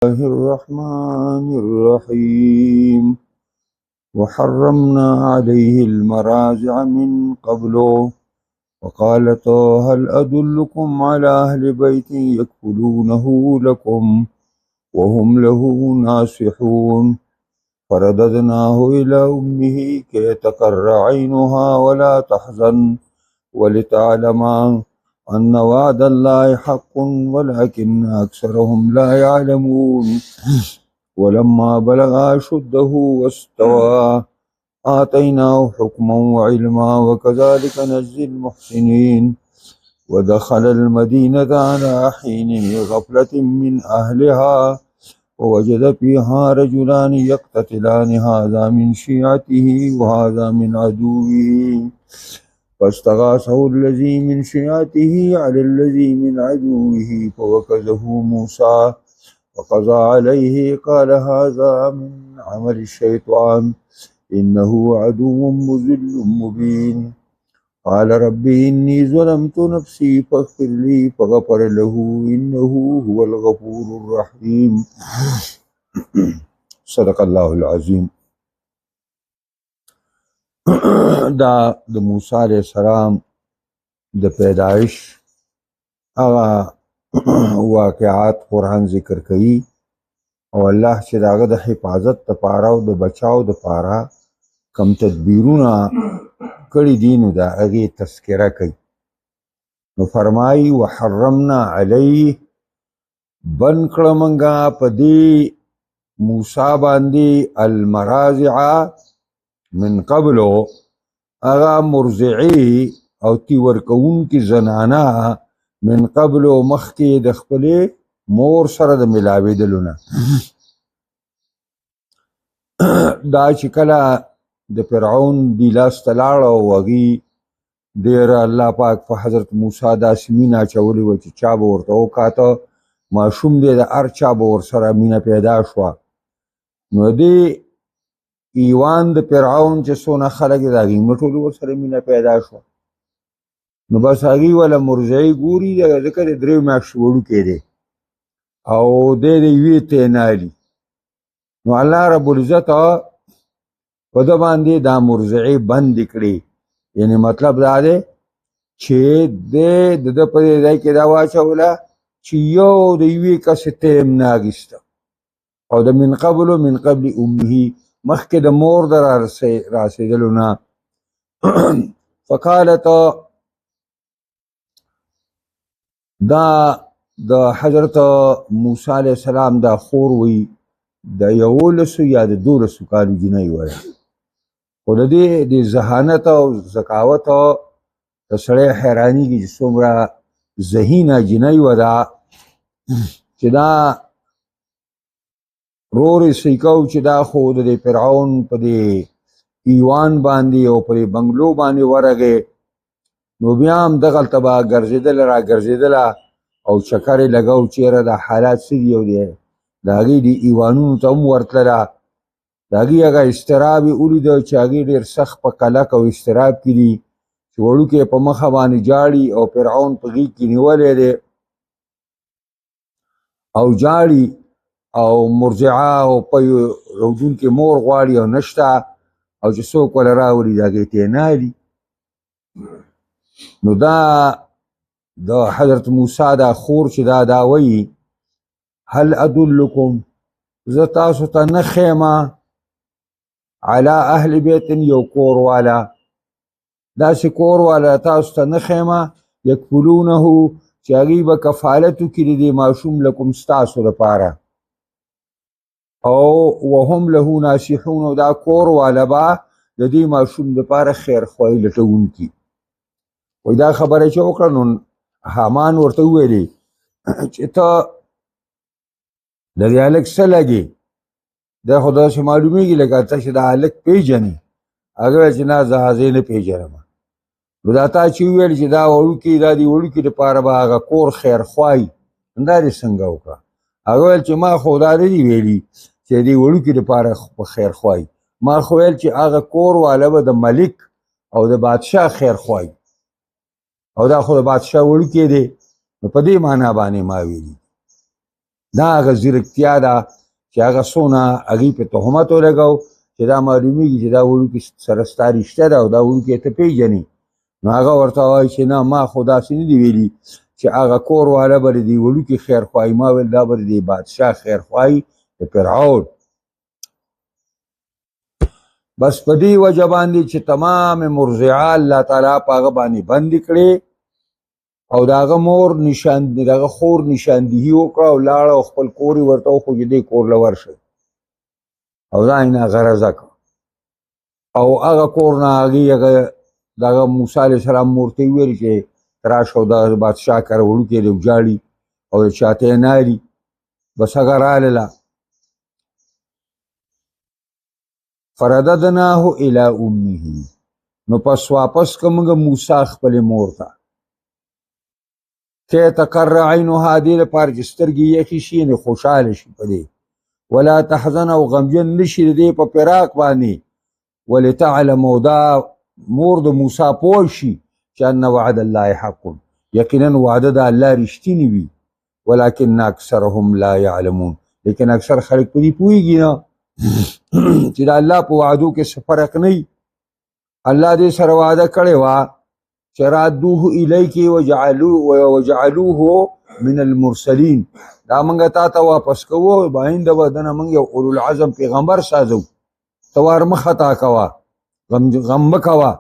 الله الرحمن الرحيم وحرمنا عليه المراجع من قبل وقالت هل أدلكم على أهل بيت يكفلونه لكم وهم له ناصحون فرددناه إلى أمه كي تقر عينها ولا تحزن ولتعلم أن وعد الله حق ولكن أكثرهم لا يعلمون ولما بلغ أشده واستوى آتيناه حكما وعلما وكذلك نجزي المحسنين ودخل المدينة على حين غفلة من أهلها ووجد فيها رجلان يقتتلان هذا من شيعته وهذا من عدوه فاستغاثه الذي من شيعته على الذي من عدوه فوكزه موسى وقضى عليه قال هذا من عمل الشيطان إنه عدو مضل مبين قال ربي إني ظلمت نفسي فاغفر لي فغفر له إنه هو الغفور الرحيم صدق الله العظيم. دا د موسی علیہ السلام د پیدایش هغه واقعات قرآن ذکر کوي او الله چې داغه د حفاظت لپاره او د بچاو لپاره کم تدبیرونه کړي دي نو د هغې تذکره کوي. نو فرمایي وحرمنا علیه بند کړه موږ په دې موسی باندې المراضع من قبلو اغا مرضعی او تی ورکوونکی زنانا من قبلو مخکی د خپلې مور سره د ملاوېدلو نه دا چې کله د فرعون دی لاس ته لاړه او هغې ډېر الله پاک په حضرت موسی داسې مینه اچولې وه چې چا به ورته وکاته ماشوم دی د هر چا به ورسره مینه پیدا شوه. نو دې ایوان د فرعون چې څونه خلک د هغې نه ټولو ورسره مینه پیدا شوه. نو بس هغې وله مرضعي ګوري ځکه د 3 میاشتې وړوکی دی او دی د یوې تینالي. نو الله رب العزت په ده باندې دا مرضعي بندې کړې، یعنې مطلب دا دی چې دی د ده په دې ځای کې دا واچوله چې یو د یوې کسې ته هم نه اخیسته او د من قبل امه مخکې د مور د راسېدلو نه. فقالت دا د حضرت موسی علیه السلام دا خور وی د 11 یا د 12 کالو جنۍ وه، خو د دې د ذهانت او ذکاوت د سړی حیرانېږي چې څومره ذهینه جنۍ وه دا چې دا رورې سیکو چې دا خو د فرعون په دې ایوان باندې او په دې بنګلو باندې ورغې نو بیا هم دغلته به ګرځېدله را ګرځېدله او چکر یې لګو چېرې دا حالات څه دي او د هغې د ایوانونو ته هم ورتلله. د هغې هغه اضطراب یې ولیده چې هغې ډېر سخت په قلق او اضطراب کې دي چې وړوکی په مخه باندې جاړي او فرعون په غېږ کې نیولی دی او جاړي او مرضعه او په رودونکې مور غواړي او نشته او چې څوک وله راولي د هغې تینالي. نو دا د حضرت موسی دا خور چې دا وایي هل ادلکم زه تاسو ته نه ښیمه علی اهل بیت یو کور والا داسې کور والا تاسو ته نه ښیمه یکفلونه چې هغې به کفالت وکړي د دې ماشوم لکم ستاسو لپاره او وهم له ناصحون او دا کور والا به د دې ماشوم دپاره خیرخواهي لټونکي. وایي دا خبره چې وکړه نو حامان ورته وویلې چې ته د دې هلک څه لګې دا خو داسې معلومیږي لکه ته چې دا هلک پېژنې. هغه ویل چې نه زه هغې نه پېژنم. نو دا تا چې وویل چې دا وړوکي دا د وړوکي دپاره به هغه کور خیرخواهي دا دې څنګه وکړه. هغه ویل چې ما خو دا نه دي ویلي چې دې وړوکي دپاره په خیرخواهي، ما خو ویل چې هغه کور والا به د ملک او د بادشاه خیرخواهي او دا خو د بادشاه وړوکی دی نو په دې معنا باندې ما ویلي. دا هغه ځیرکتیا ده چې هغه څونه هغې پې تهمت ولګو چې دا معلومیږي چې دا وړوکي سره ستا رشته ده او دا وړوکي ته پېژنې. نو هغه ورته وایي چې نه ما خو داسې نه دي ویلي چې هغه کور والا به د دې وړوکي خیرخواهي، ما ویل دا به د دې بادشاه خیرخواهي د فرعون. بس په دې وجه باندې چې تمام مرضعه الله تعالی په هغه باندې بندې کړې او د هغه مور د هغه خور نشاندهي وکړه او لاړه او خپل کور یې ورته وښود چې دې کور له ورشئ او دا یې نه غرضه کړه او هغه کور نه هغې د هغه موسی علیه السلام مور ته یې ویل چې راشه او دغه بادشاه کره وړوکی دی وجاړي او د چاته یې ناري. بس هغه رالله فرددناه الى امه، نو پس واپس که موږ موسی خپلې مور ته کې تقر عینها دې لپاره چې سترګې یخې شي یعنې خوشحاله شي په دې، ولا تحزن او غمجن نه شي د دې په فراق باندې، ولتعلم او دا مور د موسی پوه شي چې ان وعد الله حق، یقینا وعده د الله رښتینې وي، ولکن اکثرهم لا یعلمون، لیکن اکثر خلک په دې پوهېږي نه چې د الله په وعدو کې څه فرق نه وي. الله دې سره وعده کړې وه چې رادوه الیک وجعلوه من المرسلین، دا موږ تا ته واپس کوو باینده به دنه موږ یو اولو العزم پیغمبر سازو، ته وار مه خطا کوه، غم مه کوه.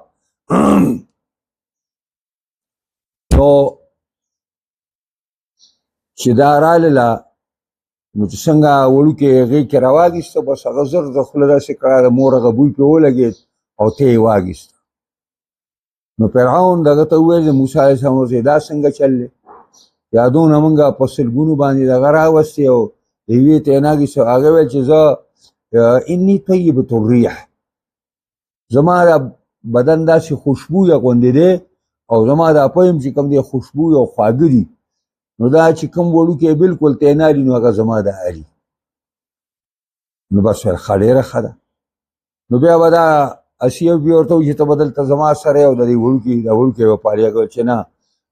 نو چې دا رالله نو چې څنګه وړوکې هغې کې راواګېسته بس هغه زر د خوله داسې کړه د مور هغه بوی پې ولګېد او ته یې واګېسته. نو فرعون دغه ته وویل د موسی علیه السلام ورته دا څنګه چل دی، یادونه موږ په سلګونو باندې دغه راوستې او د یوې ته یې ناګېسته. هغه ویل چې زه اني طیبة الریح، زما دا بدن داسې خوشبویه غوندې دی او زما دا پیم چې کوم دی خوشبویه او خواږه دي، نو دا چې کوم وړوکی بلکل تیناري نو هغه زما د علي. نو بس ویل ښه ډېره ښه ده. نو بیا به دا اسیه بیا ورته وایي چې ته به دلته زما سره یې او د دې وړوکی به پالي. هغه چې نه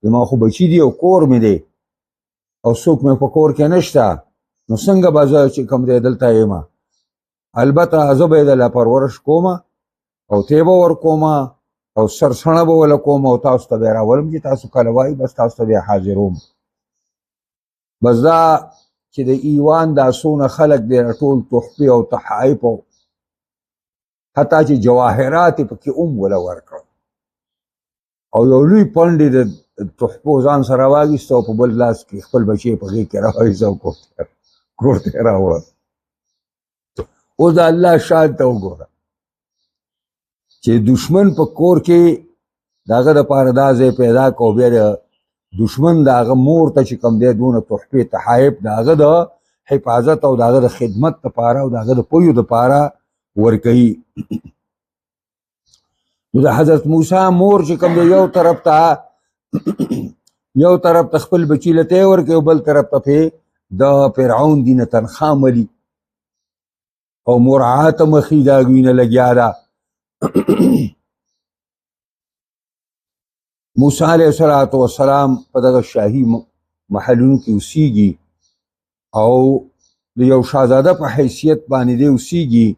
زما خو بچي دي او کور مې دی او څوک مې په کور کې نشته، نو څنګه به زه چې کوم دی دلته یم، البته زه به یې دله پرورش کوم او تی به ورکوم او سرسڼه به وله کوم او تاسو ته به یې راولم چې تاسو کله وایي بس تاسو ته به یې حاضروم. بس دا چې د ایوان دا څونه خلک دی ټول تحفې او تحائف او حتی چې جواهرات یې پکې وله ورکړل او یو لوی پنډ یې د تحفو ځان سره واخیسته او په بل لاس کې خپل بچی په غېږ کې راوایسته او کور ته یې راوړل. اوس د الله شان ته وګوره چې دشمن په کور کې د هغه دپاره دا ځای پیدا کو، بیا د دشمن د هغه مور ته چې کوم دی دونه تحفې تحایف د هغه د حفاظت او د هغه د خدمت دپاره او د هغه د پویو دپاره ورکوي. نو د حضرت موسی مور چې کوم دی یو طرف ته خپل بچي له تی ورکوي او بل طرف ته پې د فرعون دي نه تنخوا ملي او مراعات مخې د هغوی نه لګیا ده. موسی علیه السلام په دغه شاهي محلونو کې اوسیږي او د یو شهزاده په حیثیت باندې دی اوسیږي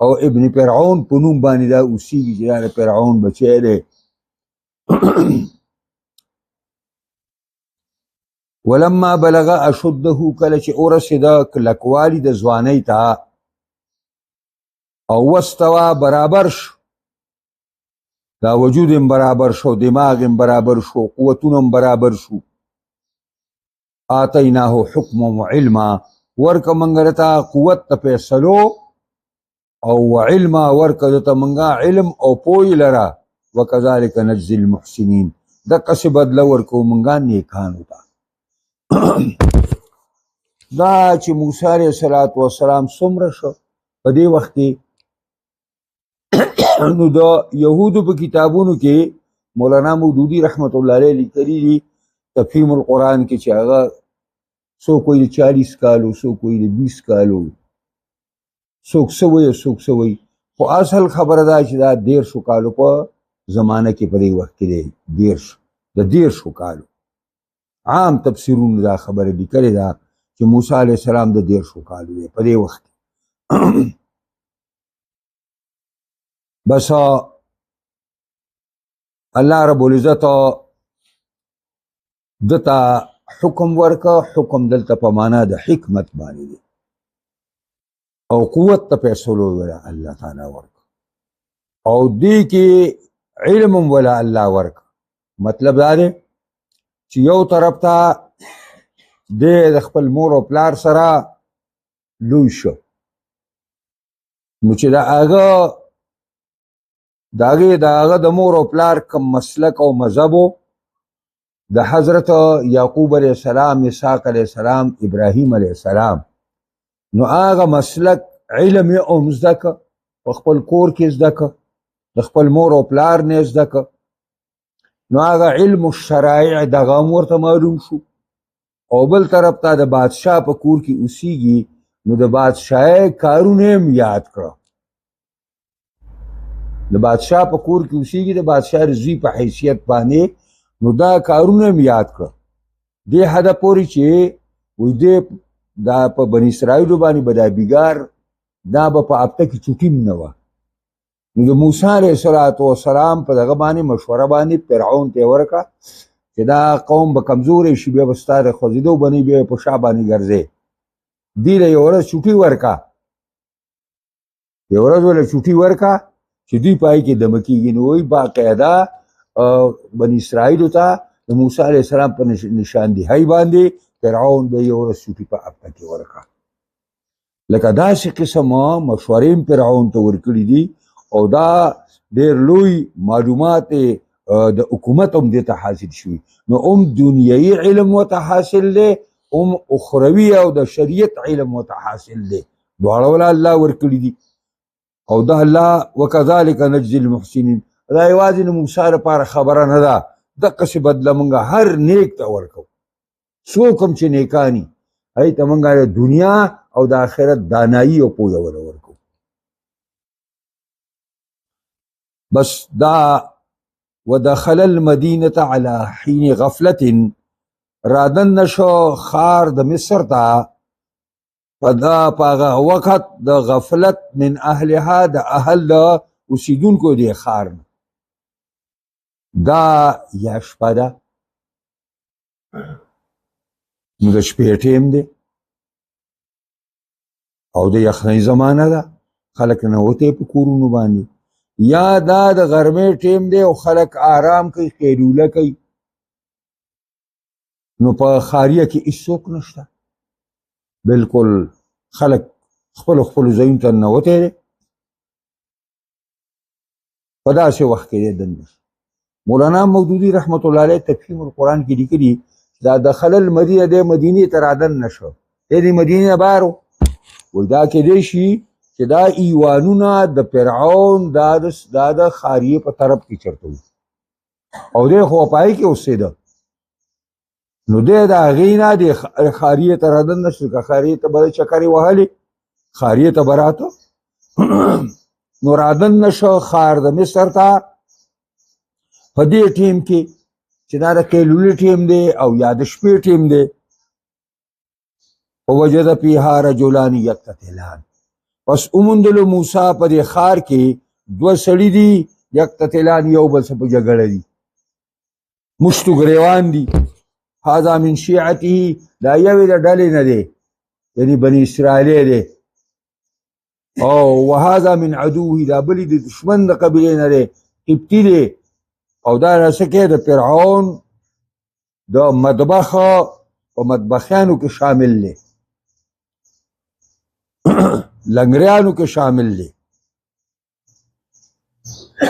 او ابن فرعون په نوم باندې دا اوسیږي چې دا د فرعون بچی دی. ولما بلغ اشده، کله چې ورسېده کلکوالي د ځوانۍ ته او واستوى برابر شو، دا وجود هم برابر شو، دماغ هم برابر شو، قوتون هم برابر شو. آتیناه حکم و علما، ورکه منگا رتا قوت تا پیسلو او علما ورکه دتا منگا علم او پوی لرا، وکذالک نجزی المحسنین، دقا سی بدل ورکو منگا نیکانو تا. دا چې موسی علیه السلام څومره شو په دې وخت کې، نو د یهودو په کتابونو کې مولانا مودودي رحمت الله علیه لیکلي دي تفهیم القرآن کې چې هغه څوک وایي د 40 کالو، څوک وایي د 20 کالو، څوک څه وایي څوک څه وایي، خو اصل خبره ده چې دا 13 کالو په زمانه کې په دې وخت کې دی، 13 کالو. عام تفسیرونو دا خبره لیکلې ده چې چې موسی علیه السلام د 13 کالو دی په دې وخت بس الله رب العزت دته حکم ورکه. حکم دلته په معنا د حکمت باندې دی او قوت ته فیصلو ولا الله تعالی ورکه او دې کې علم ولا الله ورکه. مطلب دا دی چې یو طرف ته د خپل مور او پلار سره لوی شو نو چې هغه د مور او پلار کم مسلک او مذهب د حضرت یعقوب علیه السلام، اسحاق علیه السلام، ابراهیم علیه السلام، نو هغه مسلک علم یې هم زده که په خپل کور کې زده که د خپل مور او پلار نه زده که نو هغه علم الشرایع دغه هم ورته معلوم شو او بل طرف ته د بادشاه په کور کې اوسیږي نو د بادشاهۍ کارونه هم یاد کړه. د بادشاه په کور کې اوسیږي د بادشاه رضوي په حیثیت باندې نو دا کارونه هم یاد کړه دې حده پورې چې وایي دی دا په بني اسرائیلو باندې به دا بیګار دا به په هفته کې چوټي هم نه وه. نو د موسی علیه السلام په دغه باندې مشوره باندې فرعون ته یې ورکړه چې دا قوم به کمزوری شي بیا به ستا د خوځېدو باندې بیا په شا باندې ګرځې. دې له یوه ورځ چوټي ورکړه یوه ورځ ولې چوټي ورکړه چې دوی پای کې دمه کېږي. نو وایي باقاعده بني اسرائیلو ته د موسی علیه السلام په نشاندهۍ باندې فرعون به یو ورځ چوټي په هفته کې ورکړه. لکه داسې قسمه مشورې فرعون ته ورکړي دي او دا ډېر لوی معلومات د حکومت هم دې ته حاصل شوي نو هم دنیایي علم ورته حاصل دی هم اخروي او د شریعت علم ورته حاصل دی دواړه ولا الله ورکړي دي او دا الله وکذلک نجزي المحسنین دا یوازې د موسی لپاره خبره نه ده دقسې بدله موږ هر نیک ته ورکو څوک هم چې نیکاني هغې ته موږ د دنیا او د آخرت دانایي او پوهه ورکو. بس دا ودخل المدینة على حین غفلت رادن نشو خار د مصر ته په هغه وخت د غفلت من اهلها د اهل د اوسیدونکو دې خار دا یا شپه ده نو د شپې ټیم دی او د یخنۍ زمانه ده خلک ننوتی په کورونو باندې یا دا د غرمې ټیم دی او خلک آرام کوي قیلوله کوي نو په خاریه کې هیڅوک نشته بالکل خلک خپلو ځایونو ته ننوتی دی په داسې وخت کې دی دنده. مولانا مودودي رحمت الله علیه تفهیم القرآن کې لیکلي دا دخل المدینه دی مدینې ته رادن نشو دی د مدینې نه بهر وایي دا کیدی شي چې دا ایوانونه د فرعون دا د خاریې په طرف کې چرته وي او دی خو په هغې کې اوسېده نو دی د هغې نه د خاریې ته رادن نشو که خاریې ته به چکرې وهلې خاریې ته به راته نو رادن نشو خار د مصر ته په دې ټیم کې چې دا د قیلولې ټیم دی او یا د شپې ټیم دی. ووجد فیها رجلان یقتتلان پس اوموندلو موسی په دې ښار کې دوه سړي دي یقتتلان یو بل څه په جګړه دي مشتو ګریوان دي. هذا من شیعته دا یوې د ډلې نه دی یعنی بني اسرائیلی دی او وهذا من عدوه دا بلې د دشمن د قبیلې نه دی قبطي دی او دا رسکه د فرعون د مطبخ په مطبخیانو کې شامل دی لنګریانو کې شامل دی.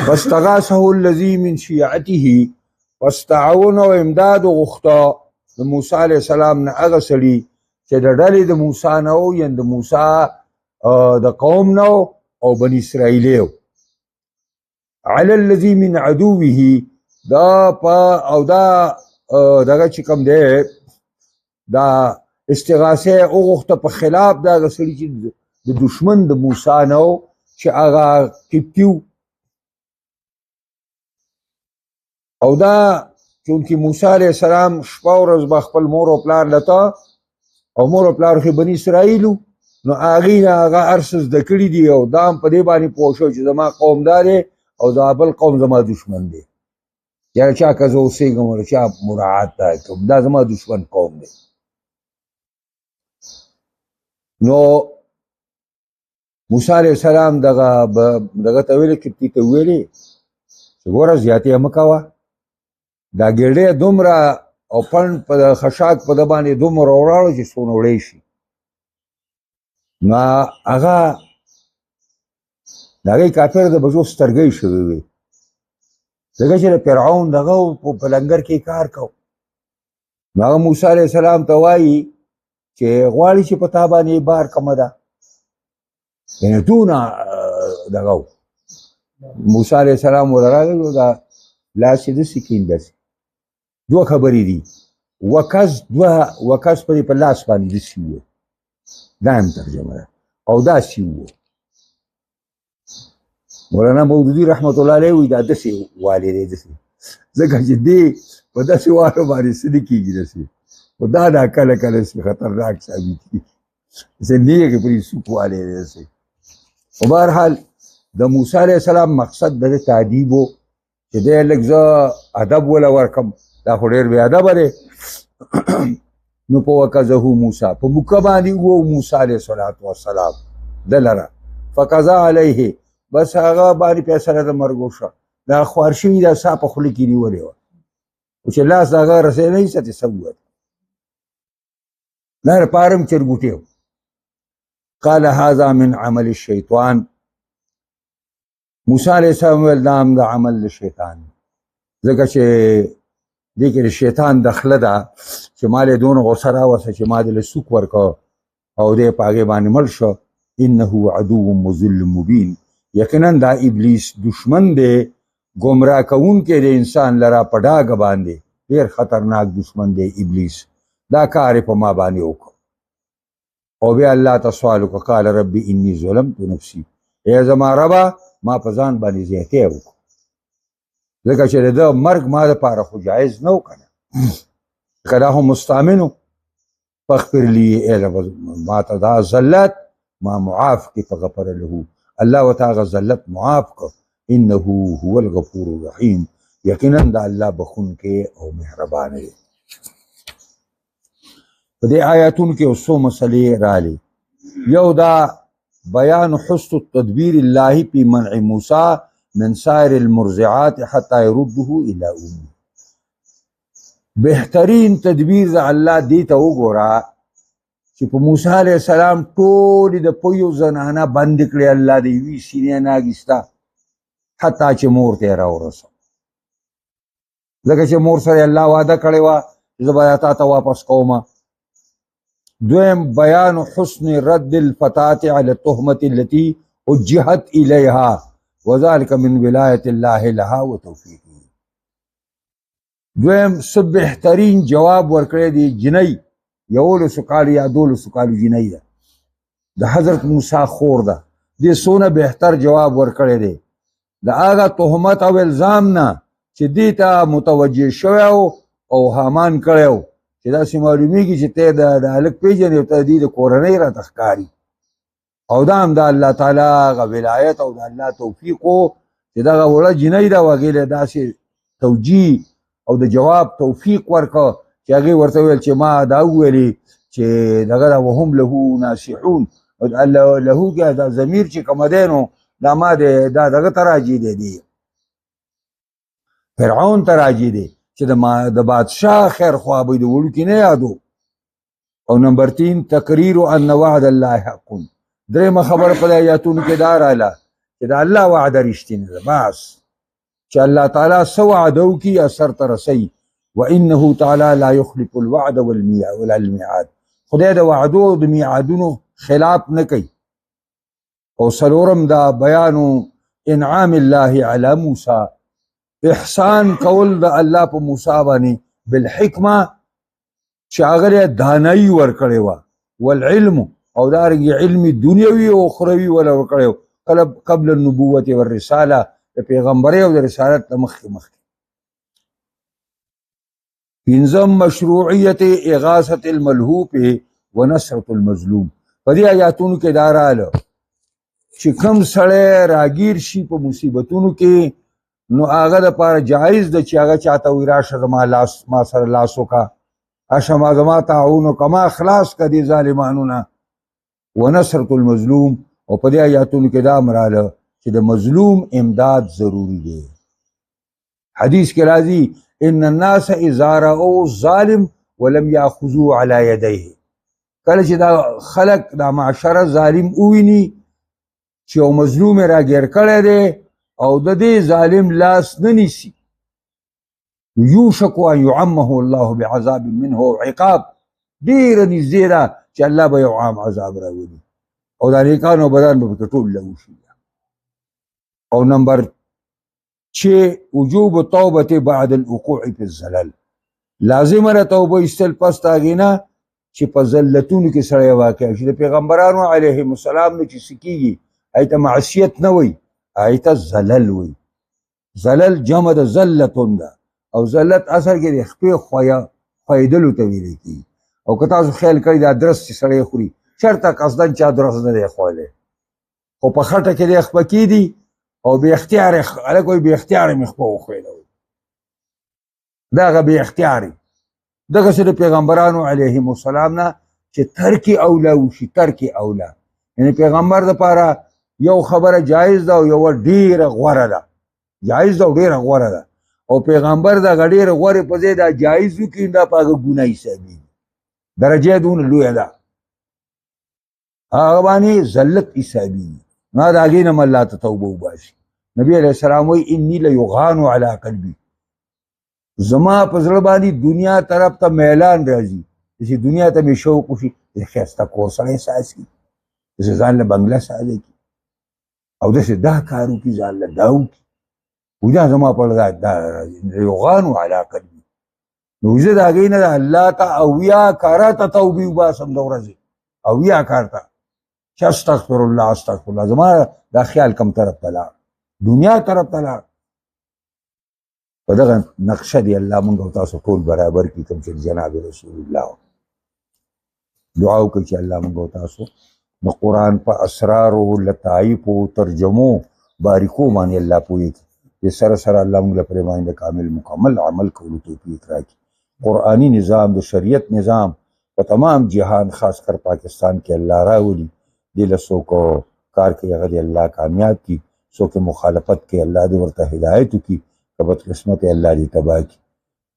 فاستغاثه الذي من شیعته پس تعاون او امداد غوښته د موسی علیه السلام نه هغه سړي چې د ډلې د موسی نه و یا د موسی د قوم نه او بني اسرائیلی و علی الذي من عدوه دا او دا دغه چې کوم دی دا استغاثه وغوښته په خلاف د هغه سړي چې د دشمن د موسی نه و چې هغه قبطي و او دا چونکې موسی علیه السلام شپه ورځ به خپل مور او پلار لته او مور او پلار خو بني اسرائیلو نو هغې نه هغه هر څه زده کړي دي او دا هم په دې باندې پوه شو چې زما قوم دا دی او دا بل قوم زما دشمن دی یا چا که زه اوسېږم او چا مراعات دا کوم دا زما دشمن قوم دی نو موسی علیه السلام دغه ته ویلې کپتي ته ویلې چې ګوره زیاتې مه کوه دا ګېډې دومره او پنډ په خشاک په ده باندې دومره وراړو چې څونه وړی شي نو هغه د هغې کافر د بچو سترګۍ شوې وې ځکه چې د فرعون دغه په لنګر کې کار کو نو هغه موسی علیه السلام ته وایي چې غواړي چې په تا باندې بار کمه ده یعنې دونه دغه موسی علیه السلام ور راغی نو دا لاس یې داسې کیند داسې دوه خبرې دي وکز په دې په لاس باندې داسې وو دا هم ترجمه ده او داسې وو مولانا مودودي رحمت الله علیه وایي دا داسې والی دی داسې ځکه چې دې په داسې والو باندې څه نه کېږي داسې خو دا کله کله خطرناک ثابت کېږي داسې نیغې پرې سوک والی دی داسې خو بهرحال د موسی علیه السلام مقصد د ده تعدیب و چې دی لږ زه ادب وله ورکم دا خو ډېر بې ادبه دی نو په وکزهو موسی په موکه باندې ووو موسی علیه السلام ده لره فقضا علیه بس هغه باندې فیصله د مرګ وشوه دا خوار شوي دا سا په خوله کې نیولې وه خو چې لاس د هغه رسۍ نه ایستې څه ووت دا لپاره هم چرګوټی و قال هذا من عمل الشیطان موسی علیه السلام ویل دا هم د عمل د شیطان ځکه چې دې کې د شیطان دخله ده چې ما له دونه غوسه راوسته چې ما دې له سوک ورکړه او دې په هغې باندې مړ شو انه عدو مضل مبین یقینا دا ابلیس دشمن دی ګمراه کوونکی د انسان لره په ډاګه باندې ډېر خطرناک دشمن دی ابلیس دا کار یې په ما باندې وکړ او بیا الله ته سوال وکړه قال ربي انی ظلمت نفسي ای زما ربه ما په ځان باندې زیاتی وکړو ځکه چې د ده مرګ ما دپاره خو جایز نه و که نه که دا خو مستامن و فاغفر لی ما ته دا ذلت ما معاف کړي فغفر له الله ورته هغه ذلت معاف کړ انه هو الغفور الرحیم یقینا د الله بخونکی او مهربانه دی په دې آیاتونو کې یو څو مسلې راغلي یو دا بیان حسن التدبیر الله فی منع موسی من سائر المرضعات حتی يرده الى امه بهترین تدبیر د الله دې ته وګوره چې په موسی علیه السلام ټولې د پویو زنانه بندې کړې الله د یوې سینې نه اخیسته حتی چې مور ته یې راورسو ځکه چې مور سره الله وعده کړې وه چې زه به تا ته واپس کومه دویم بیان حسن رد الفتاة على التهمة التي وجهت إليها وذلك من ولایت الله لها وتوفیقه دویم څه بهترین جواب ورکړی دی جنۍ یولسو کالو یا دولسو کالو جنۍ ده د حضرت موسی خور ده دې څونه بهتر جواب ورکړی دی د هغه تهمت او الزام نه چې دې ته متوجه شوی او حامان کړی و چې داسې معلومیږي چې ته د هلک پېژنې او ته دې د کورنۍ راته ښکاري او دا هم د الله تعالی هغه ولایت او د الله توفیق و چې دغه وړه جنۍ ده و هغې له داسې توجیه او د جواب توفیق ورکړه چې هغې ورته ویل چې ما دا وویلې چې دغه ده وهم له ناصحون له کې دا ضمیر چې کومه دی نو دا ما دا دغه ته راجع دی فرعون ته راجع دی چې د بادشاه خیر خواه به یې د وړوکي نه یادو او نمبر 3 تقریر ان وعد الله حق درېیمه خبره په دې آیاتونو کې دا راغله چې د الله وعده رښتینې ده بس چې الله تعالی څه وعده وکړي اثر ته رسوي وانه تعالی لا یخلف الوعد والمیعاد خدای د وعدو او د میعادونو خلاف نه کوي او څلورم دا بیانو انعام الله علی موسی احسان کول د الله په موسی باندې بالحکمه چې هغه دانایي ورکړې وه والعلم او دارنګې علم دنیوي او اخروي وله ورکړی و قبل النبوة والرساله د پیغمبرۍ او د رسالت نه مخکې پنځم مشروعیت اغاثة الملهوف ونصرة المظلوم. په دې آیاتونو کې دا راغله چې کوم سړی راګیر شي په مصیبتونو کې نو هغه دپاره جایز ده چې هغه چاته وایي راشه زما سره لاس وکړه، راشه زما تعاون وکړه، ما خلاص کړه دې ظالمانو نه. ونصرة المظلوم. او په دې آیاتونو کې دا هم راغله چې د مظلوم امداد ضروري دی. حدیث کې راځي ان الناس اذا رأوا الظالم ولم ياخذوا على يديه. کله چې دا خلق دا معاشره ظالم وویني چې یو مظلوم یې راګیر کړی دی او د دې ظالم لاس نه نیسي، یوشک ان یعمه الله بعذاب منه او عقاب، ډېره نږدې ده چې الله به یو عام عذاب راولي او دا نیکانو بدن به پکې ټول لګو شي. او نمبر 6 وجوب توبه بعد الوقوع في الزلل. لازمه ده توبه ایستل پس د هغې نه چې په ذلتونو کې سړی واقع شي. د پیغمبرانو علیهم السلام نه چې څه کېږي هغې ته معصیت نه وایي، هغې ته زلل وایي. زلل جمع د ذلتون ده او ذلت اصل کې د خپې خویدلو ته ویلی کېږي. او که تاسو خیال کړئ دا درس چې سړی خوري چېرته قصدن چا درس نه دی خوړلی، خو په خټه کې دی خپه کېدي او بې اختیاره هلک وایي بې اختیاره مې خپه وخویله وایي، دا هغه بې اختیارې. دغسې د پیغمبرانو علیهم السلام نه چې ترک اوله وشي، ترک اوله یعنې پیغمبر دپاره یو خبره جایز ده او یوه ډېره غوره ده، جایز ده او ډېره غوره ده. او پیغمبر دغه ډېره غورې په ځای دا جایز وکړي دا په هغه ګناه حسابېږي، درجه یې دونه لویه ده، هغه باندې ذلت حسابېږي. نو د هغې نه م الله ته توبه وباسي. نبي علیه السلام وایي انی لیغان علی قلبي، زما په زړه باندې دنیا طرف ته میلان راځي، چې دنیا ته مې شوق وشي، ښایسته کور سړی ساز کړي، داسې ځان له بنګله سازه کړي او داسې دا کار وکړي، ځان له دا وکړي، وایي دا زما په زړه دا یغان علی قلبي. نو زه د هغې نه د الله ته اویا کاره ته توبې وباسم د ورځې، اویا کار ته چې استغفر الله استغفر الله. زما دا خیال کم طرف ته لاړ، دنیا طرف ته لاړ. په دغه نقشه دی الله موږ او تاسو ټول برابر کړي کوم چې جناب رسول الله. دعا وکړئ چې الله موږ او تاسو د قرآن په اسرارو، لطایفو، ترجمو، باریکو باندې الله پوهې کړي. دې سره سره الله موږ له پرې باندې کامل مکمل عمل کولو توفیق راکړي. قرآني نظام د شریعت نظام په تمام جهان خاص کر پاکستان کې الله راولي. دې له څوک کار کوي هغه دې الله کامیاب کړي، څوک مخالفت کوي الله دې ورته هدایت وکړي، که بدقسمت الله دې تباه کړي.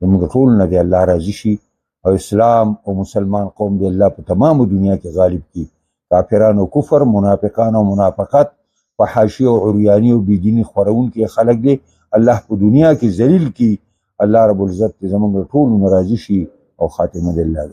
زموږ ټول نه دې الله راضي شي او اسلام او مسلمان قوم دې الله په تمامو دنیا کې غالب کړي. کافران او کفر، منافقان او منافقت، فحاشي او عریاني او بېدیني خورونکي خلک دې الله په دنیا کې ذلیل کړي. الله رب العزت دې زموږ ټول نه راضي شي او خاتمه دې الله